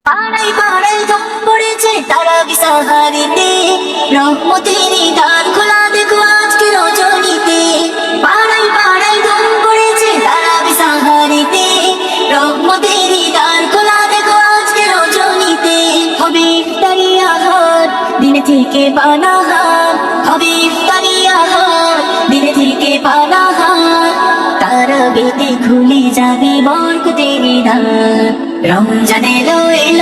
পাড়ায় পাড়ায় ধম পড়েছে তারা বিসাহারিতে, রহমতেরই দ্বার খোলা দেখো আজকে রজনীতে। পাড়ায় পাড়ায় ধম পড়েছে তারা বিসাহারিতে, রহমতেরই দ্বার খোলা দেখো আজকে রজনীতে। হবে ইফতারি আহার দিনে থেকে পানাহার, হবে ইফতারি আহার দিনে থেকে পানাহার। তারা বেতে খুলে যাবে বরকতেরই দ্বার, রমজান এলো এলো